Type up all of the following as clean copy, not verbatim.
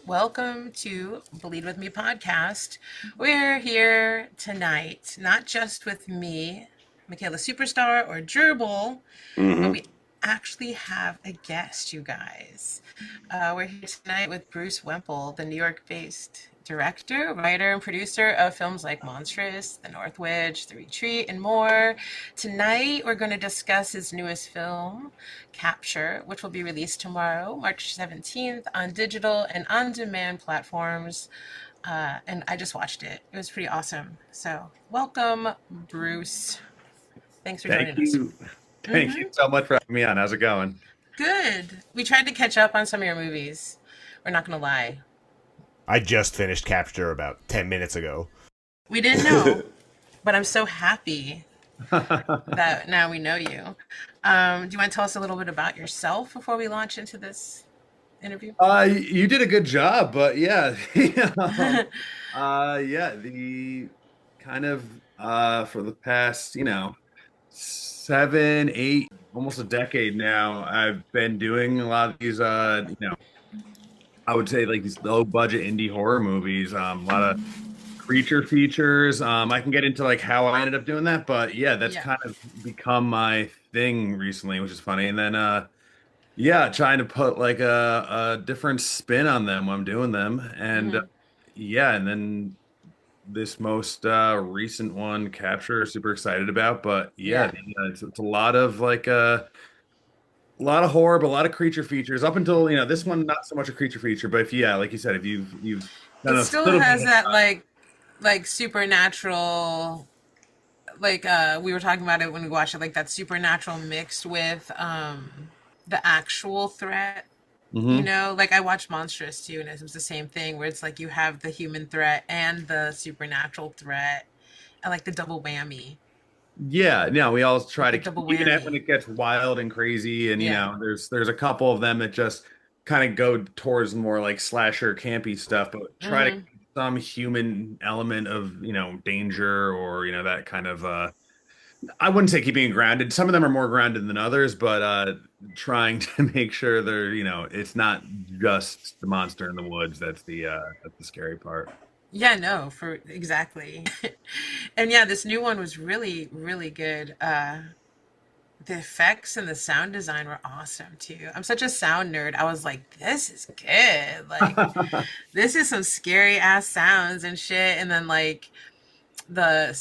Welcome to Bleed With Me podcast. We're here tonight, not just with me, Micaela Superstar or Jerbil, but Hmm. we actually have a guest, you guys. We're here tonight with Bruce Wemple, the New York-based director, writer, and producer of films like Monstrous, The North Witch, The Retreat, and more. Tonight, we're going to discuss his newest film, Capture, which will be released tomorrow, March 17th, on digital and on-demand platforms. And I just watched it. It was pretty awesome. So, welcome, Bruce. Thanks for Thank joining us. you. Thank you so much for having me on. How's it going? Good. We tried to catch up on some of your movies. We're not going to lie. I just finished Capture about 10 minutes ago. We didn't know, but I'm so happy that now we know you. Do you want to tell us a little bit about yourself before we launch into this interview? You did a good job, but yeah, yeah, the kind of for the past, 7, 8, almost a decade now, I've been doing a lot of these, I would say like these low budget indie horror movies, a lot of creature features. I can get into like how I ended up doing that, but yeah, that's Yeah. kind of become my thing recently, which is funny. And then yeah, trying to put like a different spin on them when I'm doing them. And Hmm. yeah, and then this most recent one, Capture, super excited about. But yeah, Yeah. it's a lot of like a lot of horror, but a lot of creature features. Up until this one, not so much a creature feature, but if yeah, like you said, if you've done It a still little bit has of that like supernatural, like we were talking about it when we watched it, like that supernatural mixed with the actual threat. You hmm. know, like I watched Monstrous too, and it was the same thing where it's like you have the human threat and the supernatural threat, and like the double whammy, Yeah, no, we all try like the to keep, double even when whammy. it gets wild and crazy, and Yeah. there's a couple of them that just kind of go towards more like slasher campy stuff, but try to Hmm. keep some human element of danger or that kind of I wouldn't say keeping it grounded. Some of them are more grounded than others, but trying to make sure they're it's not just the monster in the woods that's the scary part. Yeah, no, for exactly. And yeah, this new one was really, really good. The effects and the sound design were awesome too. I'm such a sound nerd. I was like, this is good. Like, this is some scary ass sounds and shit. And then like the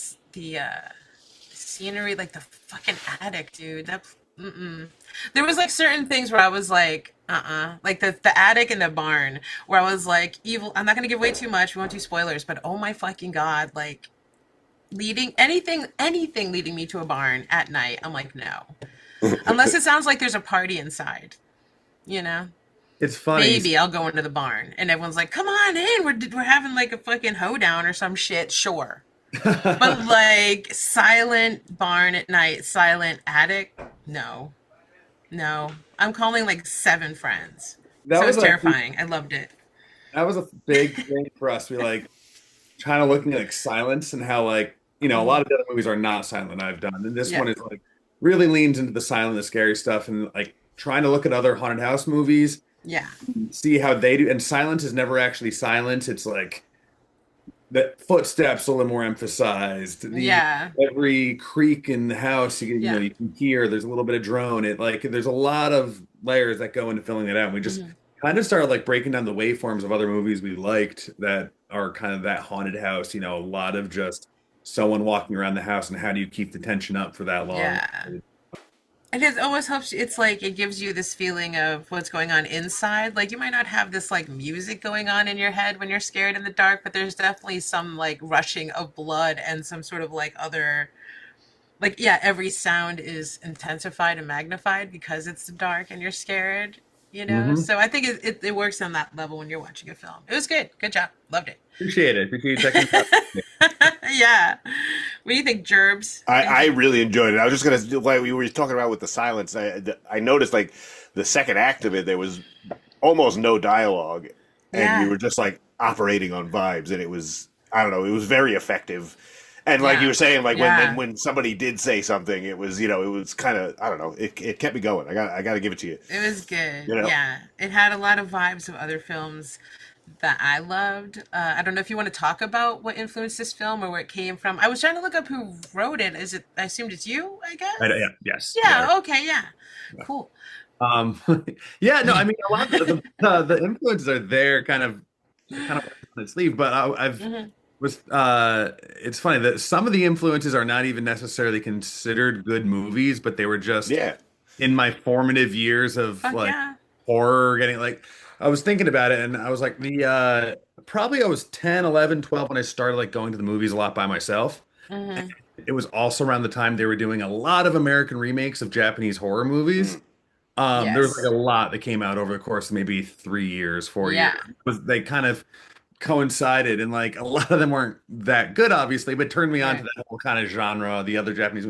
scenery, like the fucking attic, dude. That mm-mm. There was like certain things where I was like, like the attic and the barn, where I was like, evil. I'm not gonna give away too much. We won't do spoilers, but oh my fucking god, like leading anything leading me to a barn at night. I'm like, no, unless it sounds like there's a party inside, you know. It's funny. Maybe I'll go into the barn and everyone's like, "Come on in, we're having like a fucking hoedown or some shit." Sure, but like silent barn at night, silent attic, no, no. I'm calling like seven friends. That So it was was actually terrifying. I loved it. that was a big thing for us. We like kind of looking at like silence and how like a lot of Hmm. the other movies are not silent I've done, and this Yeah, one is like really leans into the silent, the scary stuff, and like trying to look at other haunted house movies, yeah, see how they do. And silence is never actually silent. It's like the footsteps a little more emphasized. The yeah, every creak in the house yeah. you can hear. There's a little bit of drone. It like there's a lot of layers that go into filling it out. And we just Hmm. kind of started like breaking down the waveforms of other movies we liked that are kind of that haunted house. A lot of just someone walking around the house and how do you keep the tension up for that long? Yeah. And it always helps. It's like it gives you this feeling of what's going on inside. Like you might not have this like music going on in your head when you're scared in the dark, but there's definitely some like rushing of blood and some sort of like other, like, yeah, every sound is intensified and magnified because it's dark and you're scared, you know? Hmm. So I think it works on that level when you're watching a film. It was good. Good job. Loved it. Appreciate it. Appreciate you checking it out. Yeah. What do you think, Gerbs? I, What do you I think? really enjoyed it. I was just gonna like we were talking about with the silence. I noticed like the second act of it, there was almost no dialogue, and we Yeah. were just like operating on vibes, and it was I don't know, it was very effective. And like you Yeah. were saying, like Yeah. when somebody did say something, it was it was kind of I don't know, it kept me going. I got to give it to you. It was good. You know. Yeah. It had a lot of vibes of other films that I loved. I don't know if you want to talk about what influenced this film or where it came from. I was trying to look up who wrote it. Is it? I assumed it's you. I Yeah, guess. yes, yeah. Yeah. Okay. Yeah. Yeah. Cool. Um, yeah, no, I mean a lot of the influences are there, kind of on its sleeve. But I've Hmm. was it's funny that some of the influences are not even necessarily considered good movies, but they were just Yeah. in my formative years of Fuck like yeah. horror, getting like I was thinking about it, and I was like the probably I was 10, 11, 12 when I started like going to the movies a lot by myself. Hmm. It was also around the time they were doing a lot of American remakes of Japanese horror movies. Mm. There was like Yes. a lot that came out over the course of maybe 3 years, 4 years. Yeah. They kind of coincided, and like a lot of them weren't that good, obviously, but turned me on to Right. that whole kind of genre, the other Japanese.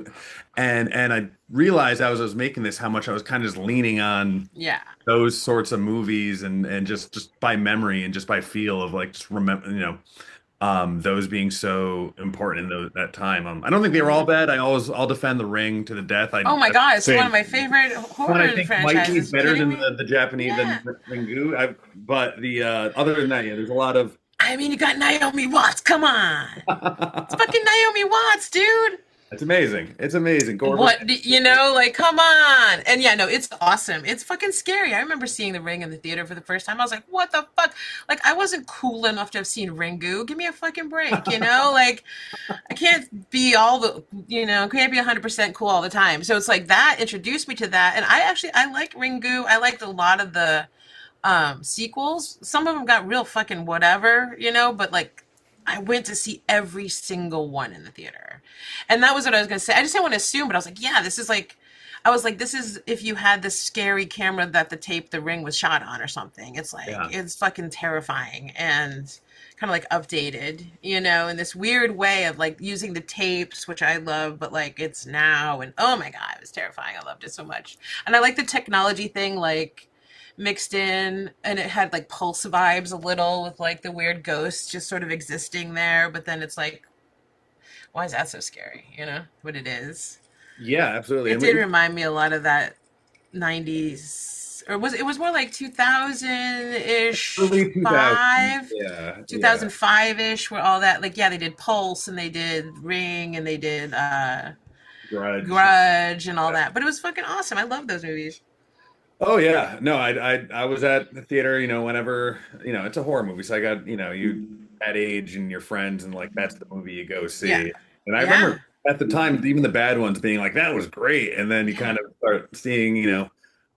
And I realized as I was making this how much I was kind of just leaning on Yeah. those sorts of movies and just by memory and just by feel of like just remember, those being so important in that time. I don't think they were all Hmm. bad. I'll defend The Ring to the death. Oh my God, it's one of Same. my favorite One I horror think might be franchises. You better kidding than me? the Japanese than Yeah. Ringu. But the other than that, yeah, there's a lot of I mean, you got Naomi Watts. Come on. It's fucking Naomi Watts, dude. it's amazing. It's amazing. Gore Like, come on. And yeah, no, it's awesome. It's fucking scary. I remember seeing The Ring in the theater for the first time. I was like, what the fuck? Like, I wasn't cool enough to have seen Ringu. Give me a fucking break, you know? Like, I can't be can't be 100% cool all the time. So it's like that introduced me to that. And I like Ringu. I liked a lot of the sequels. Some of them got real fucking whatever, but like I went to see every single one in the theater. And that was what I was going to say. I just didn't want to assume, but I was like, yeah, this is if you had this scary camera that the tape The Ring was shot on or something. It's like, yeah. it's fucking terrifying and kind of like updated, in this weird way of like using the tapes, which I love, but like it's now. And oh my God, it was terrifying. I loved it so much. And I like the technology thing, like mixed in, and it had like pulse vibes a little with like the weird ghosts just sort of existing there, but then it's like, why is that so scary, what it is. Yeah, absolutely. It And did remind me a lot of that 90s, or was it was more like 2000-ish, early 2000s. 5 Yeah, yeah. 2005-ish, where all that, like, yeah, they did Pulse and they did Ring and they did Grudge. Grudge and all that, but it was fucking awesome. I love those movies. Oh yeah. No, I was at the theater, whenever, it's a horror movie. So I got, you that age and your friends and like that's the movie you go Yeah. see. And I Yeah. remember at the time, even the bad ones being like, that was great. And then you Yeah. kind of start seeing,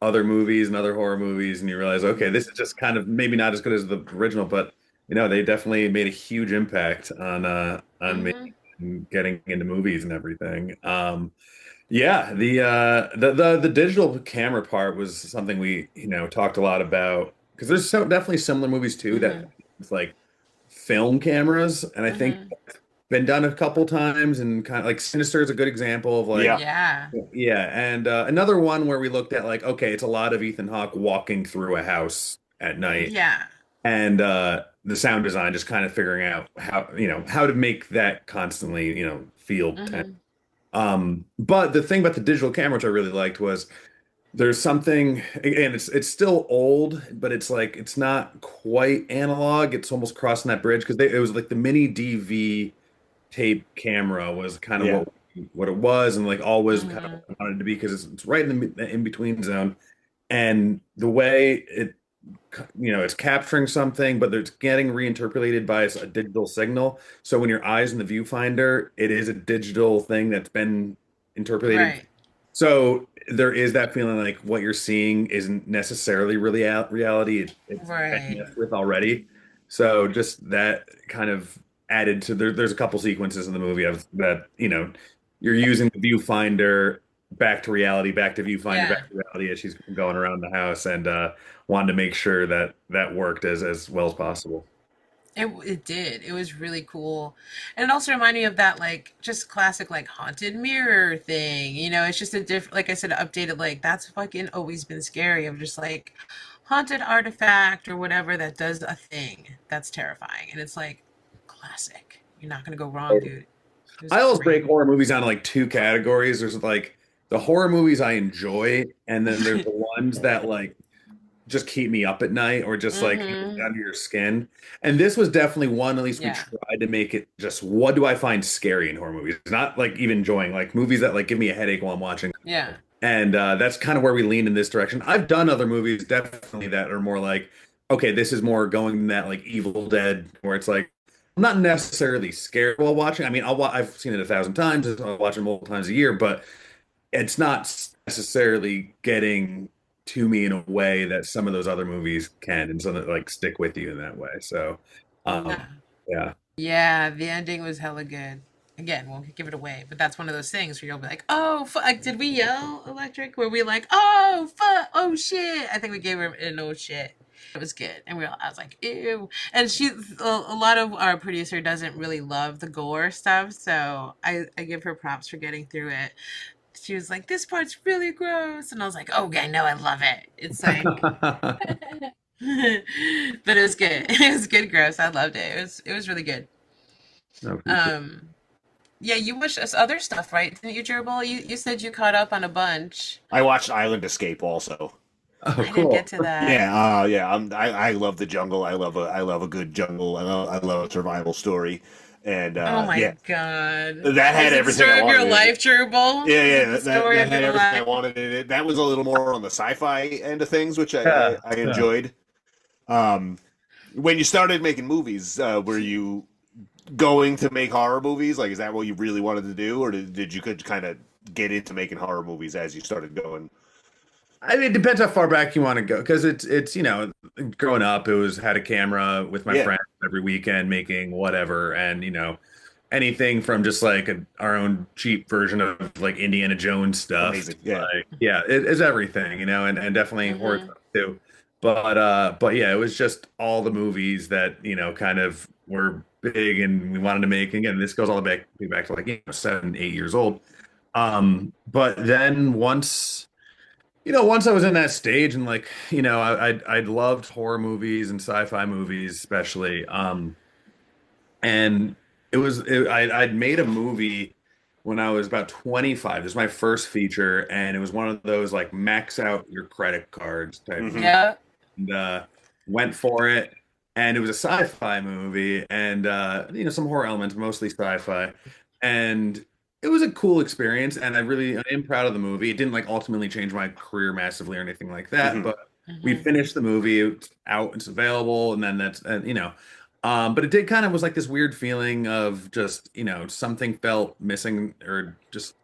other movies and other horror movies and you realize, okay, this is just kind of maybe not as good as the original, but they definitely made a huge impact on me Hmm. and getting into movies and everything. Yeah, the digital camera part was something we, talked a lot about because there's definitely similar movies too that Hmm. it's like film cameras, and I think Hmm. been done a couple times, and kind of like Sinister is a good example of like, Yeah. Yeah. yeah, and another one where we looked at like, okay, it's a lot of Ethan Hawke walking through a house at night, Yeah. and the sound design just kind of figuring out how to make that constantly, feel tense. Hmm. But the thing about the digital camera, which I really liked, was there's something, and it's still old, but it's like it's not quite analog. It's almost crossing that bridge because it was like the mini DV tape camera was kind of Yeah. what it was, and like always kind of Hmm. what I wanted it to be because it's right in the in between zone, and the way it's capturing something, but it's getting reinterpolated by a digital signal. So when your eyes in the viewfinder, it is a digital thing that's been interpolated. Right. So there is that feeling like what you're seeing isn't necessarily really reality. It's been Right. messed with already. So just that kind of added to there's a couple sequences in the movie of that, you're using the viewfinder back to reality, back to viewfinder, Yeah. back to reality as she's going around the house and wanted to make sure that that worked as well as possible. It did. It was really cool. And it also reminded me of that, like, just classic, like, haunted mirror thing. It's just a different, like I said, updated, like, that's fucking always been scary of just like haunted artifact or whatever that does a thing that's terrifying. And it's like, classic. You're not going to go wrong, dude. It was I always great. break horror movies down to like two categories. There's like the horror movies I enjoy, and then there's the ones that like just keep me up at night or just like Mm-hmm. under your skin. And this was definitely one, at least we Yeah. tried to make it just what do I find scary in horror movies? Not like even enjoying like movies that like give me a headache while I'm watching. Yeah. And that's kind of where we lean in this direction. I've done other movies definitely that are more like, okay, this is more going in that like Evil Dead, where it's like I'm not necessarily scared while watching. I mean, I've seen it 1,000 times. I'll watch it multiple times a year, but it's not necessarily getting to me in a way that some of those other movies can, and so that like stick with you in that way. So, Yeah. yeah. Yeah, the ending was hella good. Again, won't give it away, but that's one of those things where you'll be like, "Oh, fuck!" Did we yell electric? Were we like, "Oh, fuck! Oh shit!" I think we gave her an "oh shit." It was good, and I was like, "Ew!" And a lot of our producer doesn't really love the gore stuff, so I give her props for getting through it. She was like, "This part's really gross," and I was like, "Oh, I know, I love it." It's like, but it was good. It was good, gross. I loved it. It was really good. No, for sure. Um, yeah, you watched us other stuff, right? Didn't you, Gerbil? You said you caught up on a bunch. I watched Island Escape also. Oh, I didn't get cool. to that. Yeah. I love the jungle. I love a good jungle. I love a survival story, and Oh my yeah, god. that had Is it the everything I story of your wanted in it. life, Gerbil? Yeah, Is it yeah, the that story that of had your everything I life? wanted in it. That was a little more on the sci-fi end of things, which Yeah, I yeah. enjoyed. Um, when you started making movies, were you going to make horror movies? Like, is that what you really wanted to do, or did you could kind of get into making horror movies as you started going? I mean, it depends how far back you want to go because it's growing up, it was had a camera with my Yeah, friends every weekend making whatever, and anything from just like our own cheap version of like Indiana Jones stuff to amazing. Yeah, like yeah, it is everything, and definitely horror Mm-hmm. stuff too. But yeah, it was just all the movies that kind of were big and we wanted to make. And again, this goes all the back to like 7, 8 years old. But then once I was in that stage and like, I'd loved horror movies and sci-fi movies especially. And I'd made a movie when I was about 25. This was my first feature, and it was one of those like max out your credit cards type movies. hmm Yeah. And went for it. And it was a sci-fi movie and some horror elements, mostly sci-fi. And it was a cool experience, and I am proud of the movie. It didn't like ultimately change my career massively or anything like that, hmm but we Mm-hmm. finished the movie, it's out, it's available, and then that's but it did kind of was like this weird feeling of just, something felt missing or just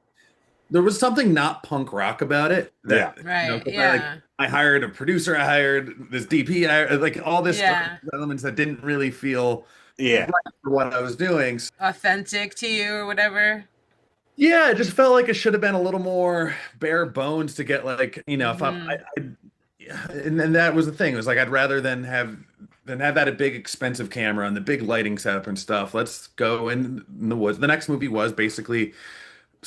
there was something not punk rock about it Yeah, that, Right. 'cause Yeah. I hired a producer, I hired this DP, like all this stuff, Yeah. elements that didn't really feel yeah, right for what I was doing. Authentic to you or whatever. Yeah, it just felt like it should have been a little more bare bones to get like, if Mm-hmm. yeah, and then that was the thing. It was like I'd rather than have that a big expensive camera and the big lighting setup and stuff. Let's go in the woods. The next movie was basically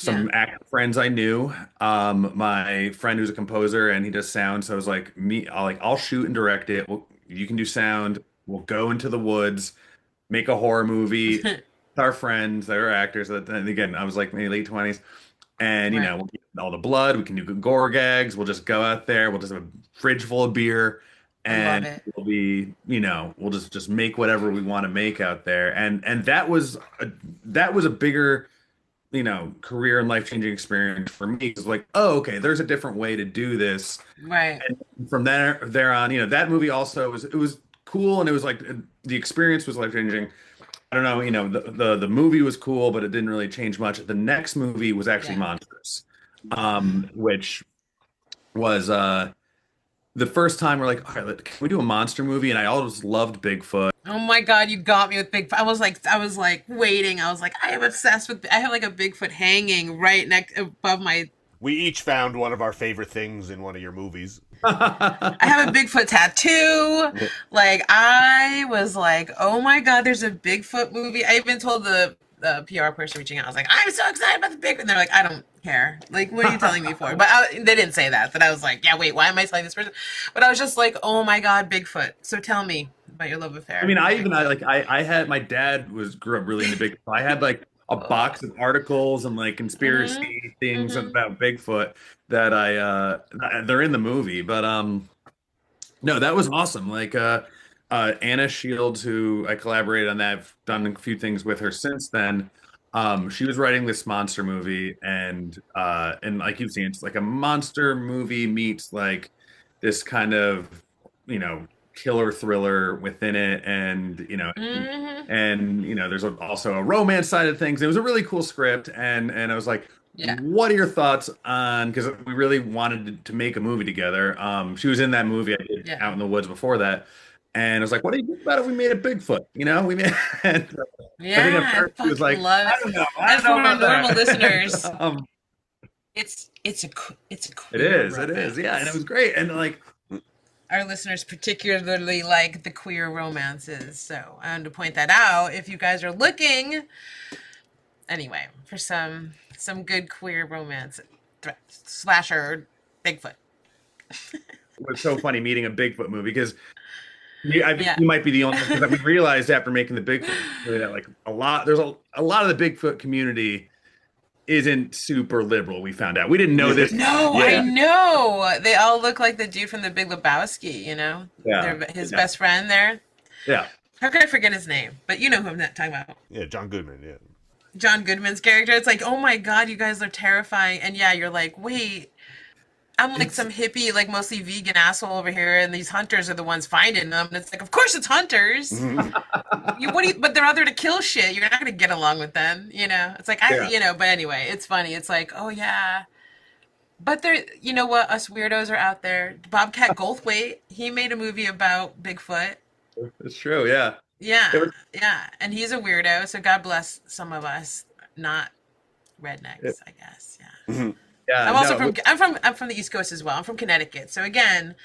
Yeah. some actor friends I knew. My friend who's a composer and he does sound, so I was like, I'll shoot and direct it. You can do sound. We'll go into the woods, make a horror movie. Our friends, they were actors. And again, I was like maybe late 20s. And Right. we'll get all the blood. We can do gore gags. We'll just go out there. We'll just have a fridge full of beer, I love and it. we'll just make whatever we want to make out there. And that was a bigger career and life-changing experience for me. It's like, oh, okay, there's a different way to do this. Right. And from there on, that movie also it was cool, and it was like the experience was life-changing. I don't know, the movie was cool, but it didn't really change much. The next movie was actually Yeah. Monstrous, which was the first time we're like, all right, can we do a monster movie? And I always loved Bigfoot. Oh my god, you got me with Bigfoot. I was like waiting. I was like, I am obsessed with. I have like a Bigfoot hanging right next above my. we each found one of our favorite things in one of your movies. I have a Bigfoot tattoo. Like I was like, oh my god, there's a Bigfoot movie. I even told the PR person reaching out. I was like, I'm so excited about the Bigfoot. And they're like, I don't care. Like, what are you telling me for? But they didn't say that. But I was like, yeah, wait, why am I telling this person? But I was just like, oh my god, Bigfoot. So tell me about your love I affair mean, with I even I Bigfoot. like I had my dad grew up really into Bigfoot. I had like a box of articles and like Mm-hmm. conspiracy things Mm-hmm. about Bigfoot that they're in the movie, but No, that was awesome. Anna Shields, who I collaborated on that, I've done a few things with her since then. She was writing this monster movie, and like you've seen, it's like a monster movie meets like this kind of, you know, killer thriller within it, and Hmm. there's also a romance side of things. It was a really cool script, and I was like, Yeah. what are your thoughts on? Because we really wanted to make a movie together. She was in that movie I did Yeah. Out in the Woods before that, and I was like, "What do you think about if we made a Bigfoot?" We made. And I think at Yeah, I first he was fucking like, love "I it. don't know, I And don't for know our about normal that." listeners, it's a It queer is, it is, yeah, and it romance. was great, and like, Our listeners particularly like the queer romances, so I wanted to point that out. If you guys are looking, anyway, for some good queer romance, slasher, Bigfoot. it was so funny meeting a Bigfoot movie because I think Yeah. you might be the only because we realized after making the Bigfoot movie that like there's a lot of the Bigfoot community isn't super liberal. We found out. We didn't know this. No, I Yeah. know. They all look like the dude from The Big Lebowski. Yeah, They're his yeah, best friend there. yeah. How could I forget his name? But you know who I'm not talking about. Yeah, John Goodman. Yeah. John Goodman's character. It's like, oh my god, you guys are terrifying. And yeah, you're like, wait, I'm like It's some hippie, like mostly vegan asshole over here, and these hunters are the ones finding them. And it's like, of course it's hunters. Mhm. But they're out there to kill shit. You're not gonna get along with them. It's like yeah. but anyway, it's funny. It's like, oh yeah. But you know what? Us weirdos are out there. Bobcat Goldthwait, he made a movie about Bigfoot. It's true. Yeah. It Yeah, was. yeah, and he's a weirdo. So God bless some of us, not It, rednecks, I guess. Yeah. Mhm. yeah. I'm No. also I'm from the East Coast as well. I'm from Connecticut. So again,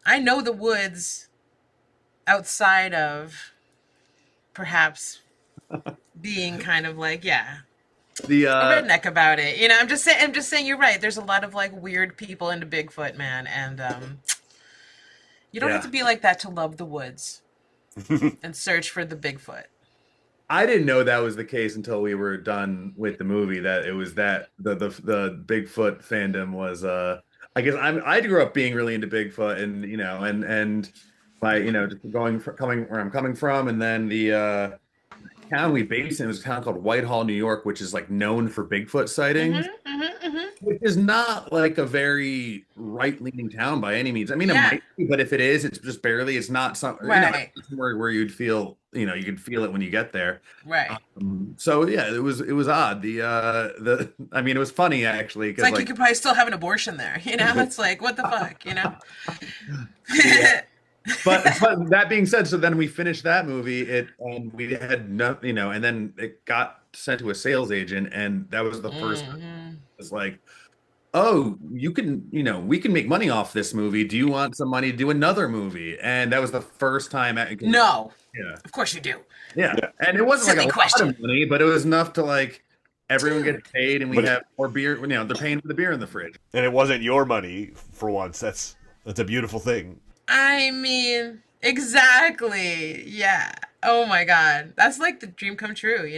I know the woods outside of perhaps being kind of like, yeah, The a redneck about it. I'm just saying you're right. There's a lot of like weird people into Bigfoot, man, and you don't have to yeah. be like that to love the woods and search for the Bigfoot. I didn't know that was the case until we were done with the movie. That it was that the Bigfoot fandom was. I guess I grew up being really into Bigfoot, and and my just coming where I'm coming from, and then the town we based in was a town called Whitehall, New York, which is like known for Bigfoot sightings. Mm-hmm. Mm-hmm. Mm-hmm. Which is not like a very right-leaning town by any means. I mean, it Yeah. might be, but if it is, it's just barely. It's not Right. it's where you'd feel, you could feel it when you get there. Right. So yeah, it was odd. I mean, it was funny actually It's because like you like could probably still have an abortion there. It's like what the fuck. the but that being said, so then we finished that movie. And we had no, and then it got sent to a sales agent, and that was the first. Hmm. It's like, oh, we can make money off this movie. Do you want some money to do another movie? And that was the first time. No, Yeah, of course you do. yeah. And it wasn't like a Silly lot question, of money, but it was enough to like everyone gets dude. paid, and we But have more beer. They're paying for the beer in the fridge. and it wasn't your money for once. That's a beautiful thing. I mean, exactly. Yeah. Oh my god, that's like the dream come true.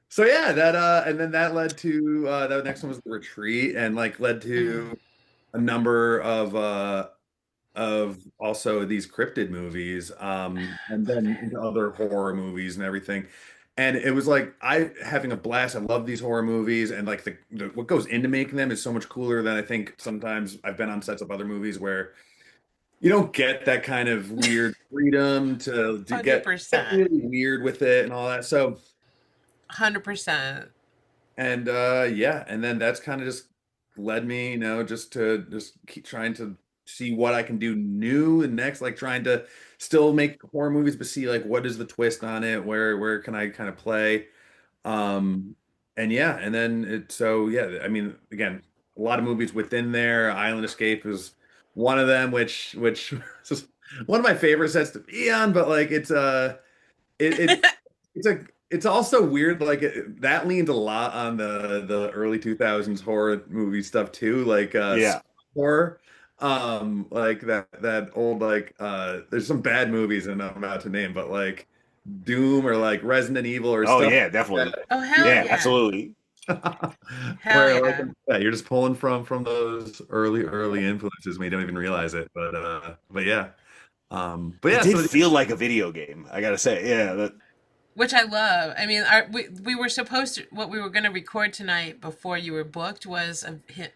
So yeah, that and then that led to the next one was the retreat, and like led Mm. to a number of also these cryptid movies, and Love then it. into other horror movies and everything. And it was like I having a blast. I love these horror movies, and like what goes into making them is so much cooler than I think sometimes I've been on sets of other movies where you don't get that kind of weird freedom to Hundred get percent. really weird with it and all that. So 100%. and yeah, and then that's kind of just led me, just to just keep trying to see what I can do new and next, like trying to still make horror movies, but see like what is the twist on it, where can I kind of play. And yeah, and then so yeah, I mean, again, a lot of movies within there. Island Escape is one of them, which is one of my favorite sets to be on, but like it it's a it's also weird like that leans a lot on the early 2000s horror movie stuff too, like Yeah. horror, like that old like there's some bad movies and I'm about to name, but like Doom or like Resident Evil or Oh stuff yeah, like definitely. that. Oh hell Yeah, yeah. absolutely. Hell Where like yeah. yeah, you're just pulling from those early influences when you don't even realize it. But yeah. But It yeah, did so feel like a video game, I gotta say. Yeah, Which I love. I mean, we were supposed to, what we were going to record tonight before you were booked was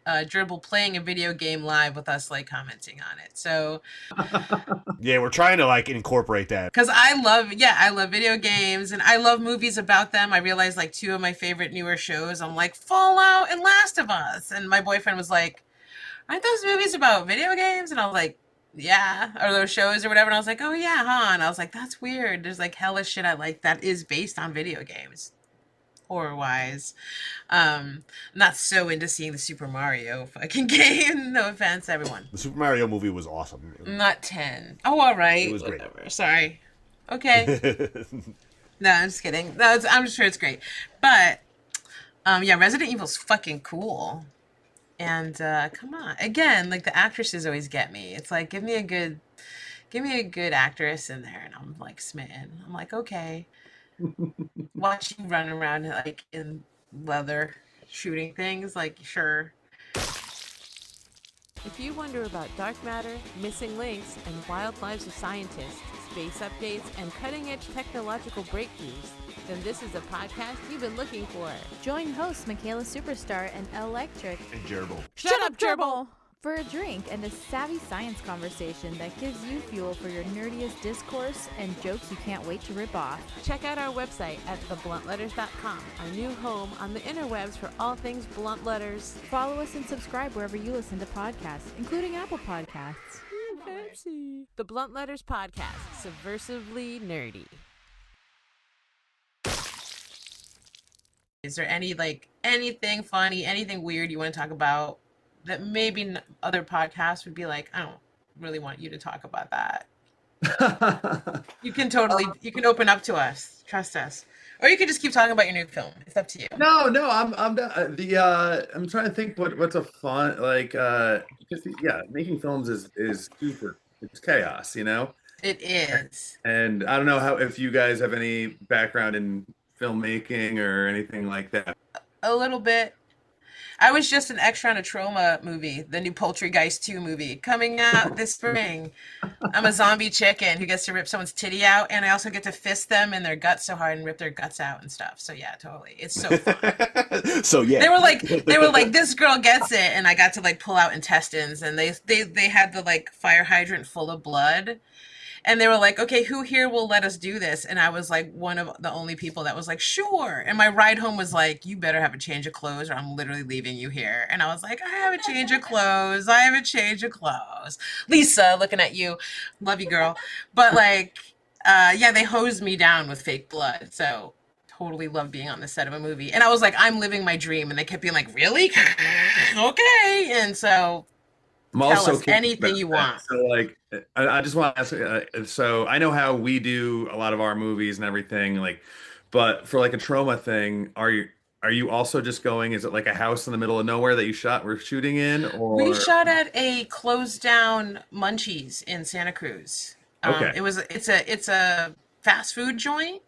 a Dribble playing a video game live with us, like, commenting on it. So, yeah, we're trying to like incorporate that. because I love video games and I love movies about them. I realized, like, two of my favorite newer shows, I'm like, Fallout and Last of Us. And my boyfriend was like, aren't those movies about video games? And I was like, yeah, or those shows or whatever. And I was like, oh yeah, huh? And I was like, that's weird. There's like hella shit I like that is based on video games, horror wise. Not so into seeing the Super Mario fucking game. No offense, everyone. The Super Mario movie was awesome. Not 10. Oh, all It right, was great. whatever. Sorry. Okay. No, I'm just kidding. No, I'm sure it's great. But yeah, Resident Evil's fucking cool. And come on, again, like the actresses always get me. It's like give me a good actress in there, and I'm like smitten. I'm like, okay, watch you run around like in leather, shooting things. Like, sure. If you wonder about dark matter, missing links, and wild lives of scientists, space updates, and cutting edge technological breakthroughs, then this is a podcast you've been looking for. Join hosts Micaela Superstar and Electric And Jerbil. Shut up, Gerbil! for a drink and a savvy science conversation that gives you fuel for your nerdiest discourse and jokes you can't wait to rip off. Check out our website at thebluntletters.com, our new home on the interwebs for all things blunt letters. Follow us and subscribe wherever you listen to podcasts, including Apple Podcasts. Fancy. The Blunt Letters Podcast, subversively nerdy. Is there any, like, anything funny, anything weird you want to talk about that maybe other podcasts would be like, I don't really want you to talk about that? You can totally, you can open up to us. Trust us. Or you can just keep talking about your new film. It's up to you. No, I'm I'm trying to think what's a fun because yeah, making films is super it's chaos, you know? It is. And I don't know how if you guys have any background in filmmaking or anything like that. A little bit. I was just an extra on a Trauma movie, the new Poultrygeist 2 movie, coming out this spring. I'm a zombie chicken who gets to rip someone's titty out, and I also get to fist them in their guts so hard and rip their guts out and stuff. So yeah, totally. It's so fun. So yeah, They were like, this girl gets it, and I got to like pull out intestines, and they had the like fire hydrant full of blood. And they were like, okay, who here will let us do this? And I was like one of the only people that was like, sure. And my ride home was like, you better have a change of clothes or I'm literally leaving you here. And I was like, I have a change of clothes. I have a change of clothes. Lisa, looking at you. Love you, girl. But like, yeah, they hosed me down with fake blood. So totally love being on the set of a movie. And I was like, I'm living my dream. And they kept being like, really? Okay. And so I'm tell also us curious anything about you that. want. So like I just want to ask so I know how we do a lot of our movies and everything like but for like a trauma thing, are you also just going, is it like a house in the middle of nowhere that we're shooting in We or shot at a closed down Munchies in Santa Cruz. okay. It's a fast food joint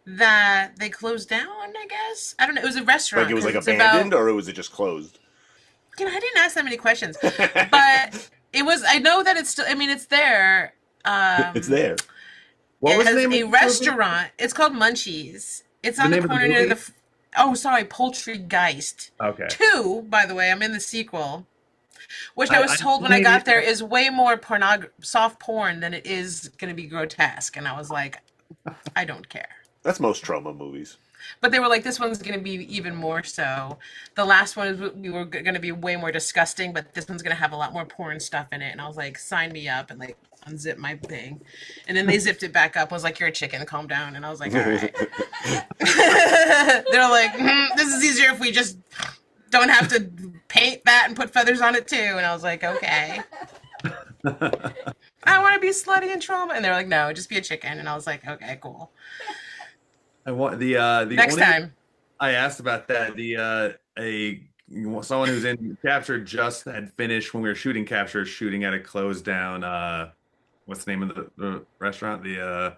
that they closed down, I guess. I don't know. It was a like restaurant it was because like it's abandoned, about, or was it just closed? I didn't ask that many questions, but it was, I know that it's still, I mean, it's there. It's there. What It was the has name of a the movie? restaurant. It's called Munchies. It's The on the name of the corner near movie? oh, sorry, Poultrygeist. Okay. 2, by the way, I'm in the sequel. Which I I was told when I maybe got there is way more soft porn than it is going to be grotesque. And I was like, I don't care. That's most trauma movies. But they were like, this one's going to be even more so. The last one is we were going to be way more disgusting, but this one's going to have a lot more porn stuff in it. And I was like, sign me up and like unzip my thing. And then they zipped it back up. I was like, you're a chicken, calm down. And I was like, all right. They're like, this is easier if we just don't have to paint that and put feathers on it too. And I was like, okay. I want to be slutty and trauma. And they're like, no, just be a chicken. And I was like, okay, cool. I want the Next only time. I asked about that. Someone who's in capture just had finished when we were shooting capture, shooting at a closed down. What's the name of the restaurant? The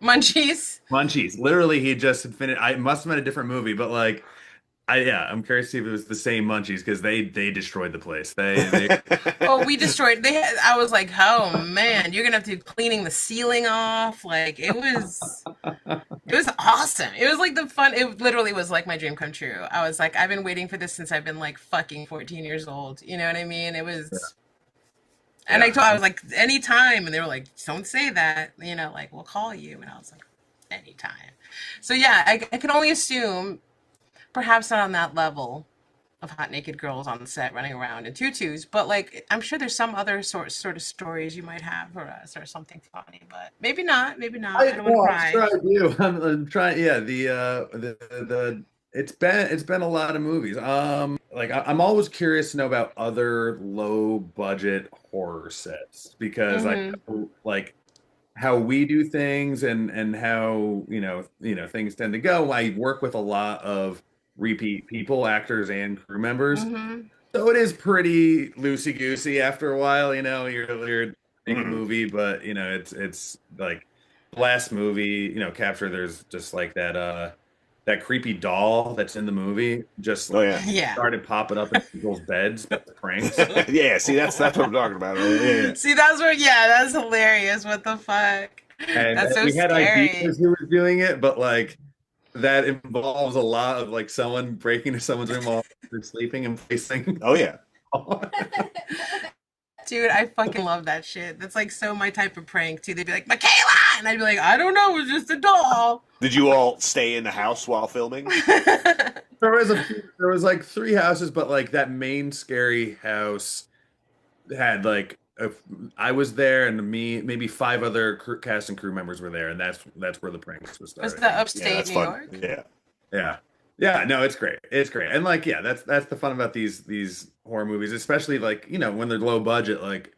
Munchies. Munchies. Literally, he just had finished. I must have been a different movie, but like I'm curious to see if it was the same Munchies because they destroyed the place. They Oh, we destroyed. I was like, oh man, you're gonna have to be cleaning the ceiling off. Like it was awesome. It was like the fun. It literally was like my dream come true. I was like, I've been waiting for this since I've been like fucking 14 years old. You know what I mean? It was, and yeah. I was like, anytime, and they were like, don't say that. You know, like we'll call you, and I was like, anytime. So yeah, I can only assume, perhaps not on that level of hot naked girls on the set running around in tutus, but like I'm sure there's some other sort of stories you might have for us or something funny, but maybe not, maybe not. I don't want to Well, I'm sure pry. I do. I'm trying. Yeah, the it's been a lot of movies. Like I'm always curious to know about other low budget horror sets because I Mm-hmm. know, like how we do things and how things tend to go. I work with a lot of repeat people, actors and crew members. Mm-hmm. So it is pretty loosey goosey after a while. You're make a Mhm. movie, but it's like the last movie, Capture. There's just like that creepy doll that's in the movie, just Oh yeah. Yeah. started popping up in people's beds, but pranks. Yeah, see that's what I'm talking about. Yeah. See, that's what, yeah, that's hilarious. What the fuck? And That's so we had scary. ideas who was doing it, but like that involves a lot of like someone breaking into someone's room while they're sleeping and placing. Oh yeah. Dude, I fucking love that shit. That's like so my type of prank too. They'd be like, Michaela! And I'd be like, I don't know, it was just a doll. Did you all stay in the house while filming? There was like three houses, but like that main scary house had like I was there and me maybe five other cast and crew members were there, and that's where the pranks was Was started. the Yeah, upstate that's New fun. York? Yeah. Yeah. Yeah, no, it's great. It's great. And like that's the fun about these horror movies, especially like, when they're low budget, like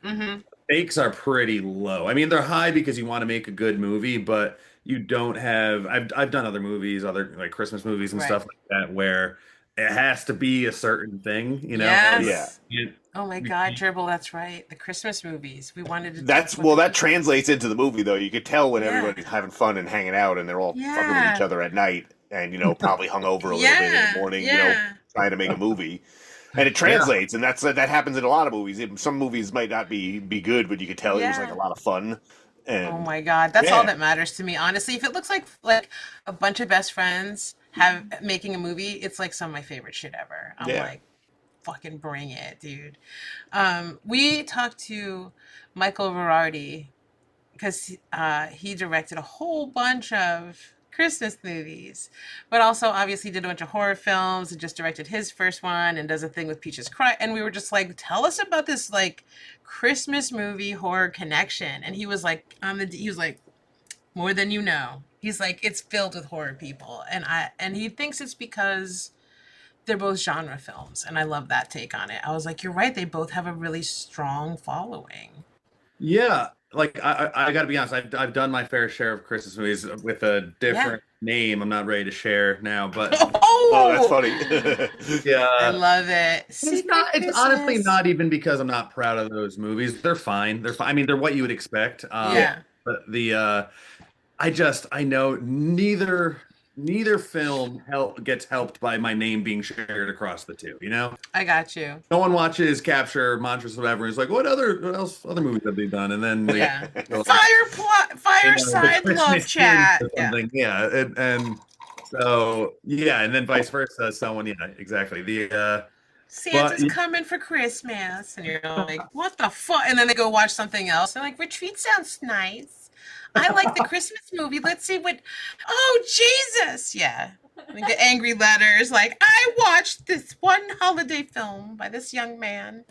Mm-hmm. stakes are pretty low. I mean, they're high because you want to make a good movie, but you don't have I've done other movies, other like Christmas movies and stuff Right. like that where it has to be a certain thing. Like Yeah. Yes. you, Oh my you, God, you- Dribble, that's right. The Christmas movies. We wanted to do That's what well, the that Christmas. translates into the movie though. You could tell when Yeah. everybody's having fun and hanging out, and they're all fucking with each Yeah. other at night, and probably hung over a little bit in the Yeah. morning, Yeah. trying to make a movie. And it yeah. translates, and that happens in a lot of movies. Some movies might not be good, but you could tell it was like a Yeah. lot of fun. Oh And my God, that's all yeah, that matters to me, honestly. If it looks like a bunch of best friends have making a movie, it's like some of my favorite shit ever. I'm yeah. like, fucking bring it, dude. We talked to Michael Verardi because he directed a whole bunch of Christmas movies, but also obviously did a bunch of horror films and just directed his first one and does a thing with Peaches Cry. And we were just like, tell us about this like Christmas movie horror connection. And he was like, he was like, more than you know. He's like, it's filled with horror people, and he thinks it's because they're both genre films, and I love that take on it. I was like, you're right. They both have a really strong following. Yeah, like I got to be honest, I've done my fair share of Christmas movies with a Yeah. different name. I'm not ready to share now, but Oh, that's Oh, funny. I yeah, love it. it's Secret not. It's honestly Christmas. not even because I'm not proud of those movies. They're fine. They're fine. I mean, they're what you would expect. Yeah. Yeah. But I know neither film gets helped by my name being shared across the two. I got you. No one watches Capture, Montrose, whatever. It's like, what other movies have they done? And then they Yeah. go like, the Fireside love Christmas series chat. or Yeah. something. Yeah, and so yeah, and then vice versa. Someone, yeah, exactly. But Santa's coming for Christmas. And you're like, what the fuck? And then they go watch something else. They're like, Retreat sounds nice. I like the Christmas movie. Let's see what. Oh, Jesus. Yeah. And get angry letters like, I watched this one holiday film by this young man.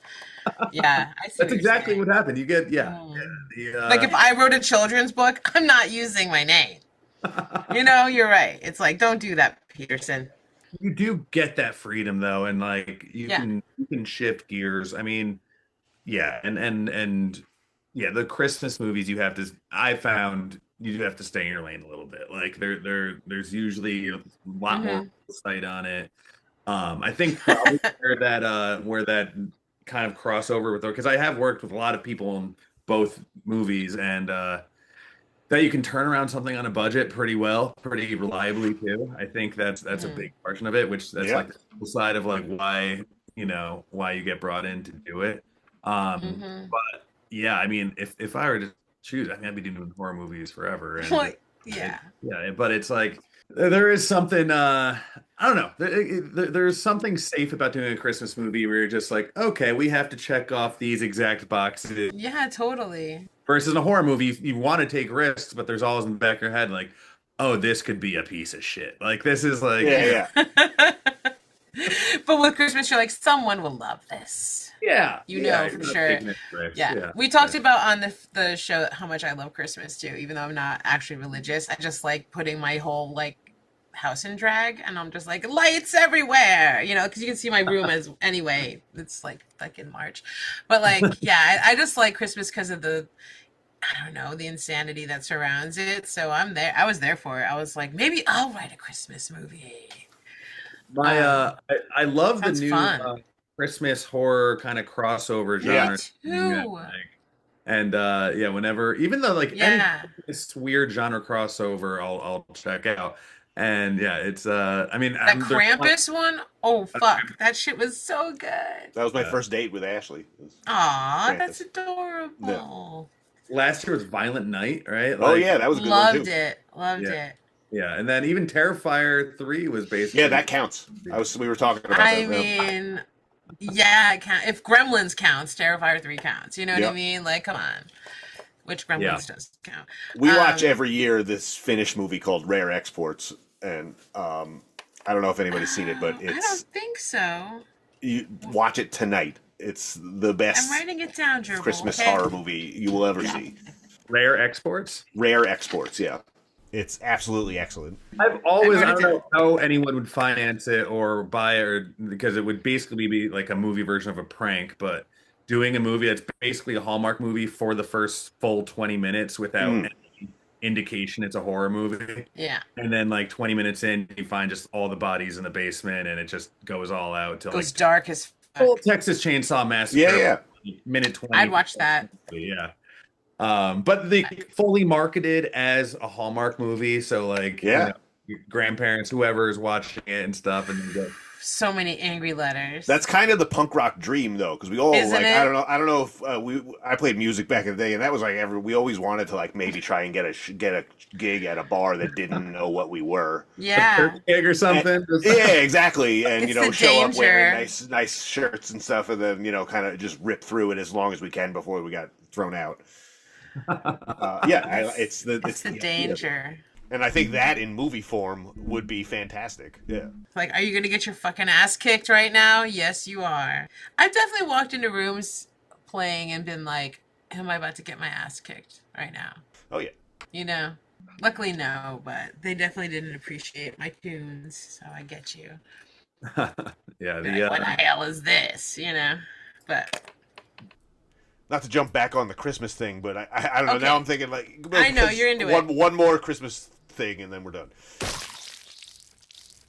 Yeah, I see that's what you're exactly saying. what happened. You get, yeah, Mm. yeah, Like if I wrote a children's book, I'm not using my name. You're right. It's like, don't do that, Peterson. you do get that freedom though, and like Yeah. you can shift gears. I mean, yeah, and yeah, the Christmas movies you have to. I found you do have to stay in your lane a little bit. Like there's usually a lot more Hmm. sight on it. I think probably where that kind of crossover with because I have worked with a lot of people in both movies, and that you can turn around something on a budget pretty well, pretty reliably too. I think that's a Hmm. big portion of it, which that's Yeah. like the side of like why you get brought in to do it. Hmm. But yeah, I mean, if I were to choose, I mean, I'd be doing horror movies forever, and Like, yeah. yeah, but it's like there is something I don't know. There's something safe about doing a Christmas movie where you're just like, okay, we have to check off these exact boxes. Yeah, totally. Versus in a horror movie, you want to take risks, but there's always in the back of your head like, oh, this could be a piece of shit. Like this is like, Yeah, you know, yeah. But with Christmas, you're like, someone will love this. yeah, You yeah, know you're for not sure. taking any risks. Yeah. Yeah, We talked about on the show how much I love Christmas too, even though I'm not actually religious. I just like putting my whole like house in drag, and I'm just like lights everywhere, because you can see my room as anyway. It's like in March, but like yeah, I just like Christmas because of I don't know, the insanity that surrounds it. So I'm there. I was there for it. I was like, maybe I'll write a Christmas movie. my Um, I love the Sounds new fun. Christmas horror kind of crossover Me Yeah. genre thing that, too. like, and yeah, whenever even though like any Yeah. this weird genre crossover, I'll check out. And yeah, it's I mean, That there's one, Krampus one? Oh fuck. That shit was so good. That was my uh, first date with Ashley. Was Aw, that's Krampus. Yeah. adorable. last year was Violent Night, right? Oh Like yeah, that was a good one Loved too. it. Loved yeah, it. yeah, and then even Terrifier 3 was Yeah, basically that counts. We were talking about I that. mean, yeah, it count. If Gremlins counts, Terrifier 3 counts. You know what I Yeah. mean? Like, come on. Which yeah. Gremlins does count. We watch Um, every year this Finnish movie called Rare Exports, and I don't know if anybody's seen it, but I don't think so. you watch it tonight. It's the I'm best writing it down, Jerbil. Christmas Okay. horror movie you will ever see. Rare Exports. Rare Exports, yeah. It's absolutely excellent. I've always, I I wrote it don't know how anyone would finance it or buy it, or because it would basically be like a movie version of a prank, but doing a movie that's basically a Hallmark movie for the first full 20 minutes without Mm. any indication it's a horror movie. Yeah. And then like 20 minutes in, you find just all the bodies in the basement and it just goes all out to Goes like dark as full fuck. Texas Chainsaw Yeah, Massacre, yeah. minute 20. I'd watch that. Yeah. But they fully marketed as a Hallmark movie, so like Yeah. your grandparents, whoever is watching it and stuff, and they go, So many angry letters. That's kind of the punk rock dream, though, because we all Isn't like. it? I don't know if I played music back in the day, and that was like we always wanted to like maybe try and get a gig at a bar that didn't know what we were. Yeah. turkey egg or something. Yeah, exactly, and It's the show up wearing danger. nice shirts and stuff, and then kind of just rip through it as long as we can before we got thrown out. It's the It's the idea. danger. And I think that in movie form would be fantastic. Yeah. Like, are you gonna get your fucking ass kicked right now? Yes, you are. I've definitely walked into rooms playing and been like, am I about to get my ass kicked right now? Oh yeah. You know? Luckily, no, but they definitely didn't appreciate my tunes, so I get you. Yeah, Like, what the hell is this? But Not to jump back on the Christmas thing, but I don't know. Okay. Now I'm thinking like I know, you're into it. one more Christmas thing and then we're done.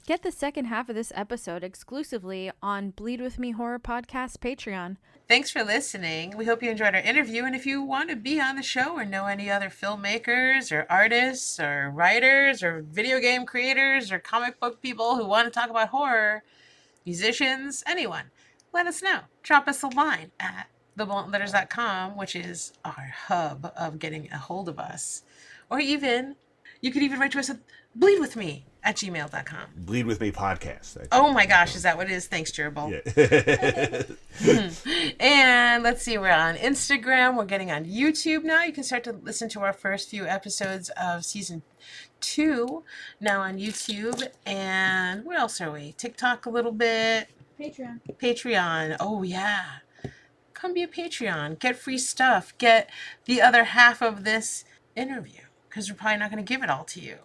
Get the second half of this episode exclusively on Bleed With Me Horror Podcast Patreon. thanks for listening. We hope you enjoyed our interview, and if you want to be on the show or know any other filmmakers or artists or writers or video game creators or comic book people who want to talk about horror, musicians, anyone, let us know. Drop us a line at thebluntletters.com, which is our hub of getting a hold of us. Or even, you could even write to us at bleedwithme@gmail.com. Bleed With Me podcast. Oh my gosh, is that what it is? Thanks, Jerbil. Yeah. And let's see, we're on Instagram. We're getting on YouTube now. You can start to listen to our first few episodes of season 2 now on YouTube. And where else are we? TikTok a little bit. Patreon. Patreon. Oh, yeah. Come be a Patreon. Get free stuff. Get the other half of this interview, because we're probably not going to give it all to you.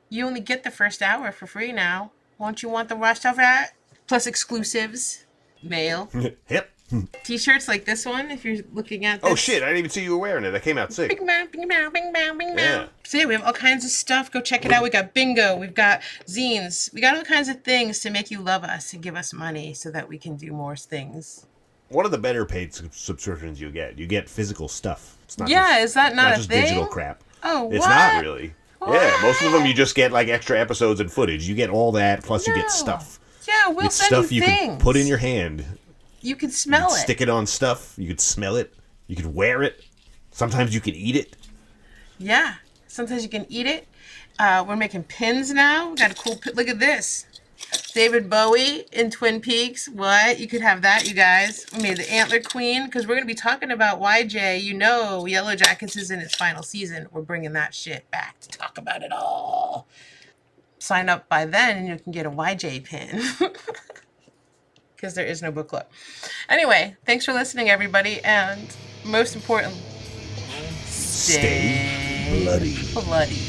You only get the first hour for free now. Won't you want the rest of that? Plus exclusives, mail, Yep. t-shirts like this one, if you're looking at this. Oh shit! I didn't even see you were wearing it. I came out sick. Bing bang, bing bang, bing bang, bing Yeah. bang. So yeah, we have all kinds of stuff. Go check it out. We got bingo. We've got zines. We got all kinds of things to make you love us and give us money so that we can do more things. One of the better paid subscriptions you get. You get physical stuff. It's not Yeah, just, is that not a just thing? digital crap. Oh, It's not what? really. Yeah, most of them What? you just get like extra episodes and footage. You get all that, plus you get No. stuff. Yeah, You we'll get send you stuff you could put in things. your hand. You can You could smell it. stick it on stuff. You could smell it. You could wear it. Sometimes you can eat it. Yeah. Sometimes you can eat it. We're making pins now. We got a cool pin. Look at this. David Bowie in Twin Peaks. What? You could have that, you guys. We made the Antler Queen because we're going to be talking about YJ. You know, Yellow Jackets is in its final season. We're bringing that shit back to talk about it all. Sign up by then and you can get a YJ pin because there is no book club. Anyway, thanks for listening, everybody. And most important, Stay bloody. bloody. Stay bloody.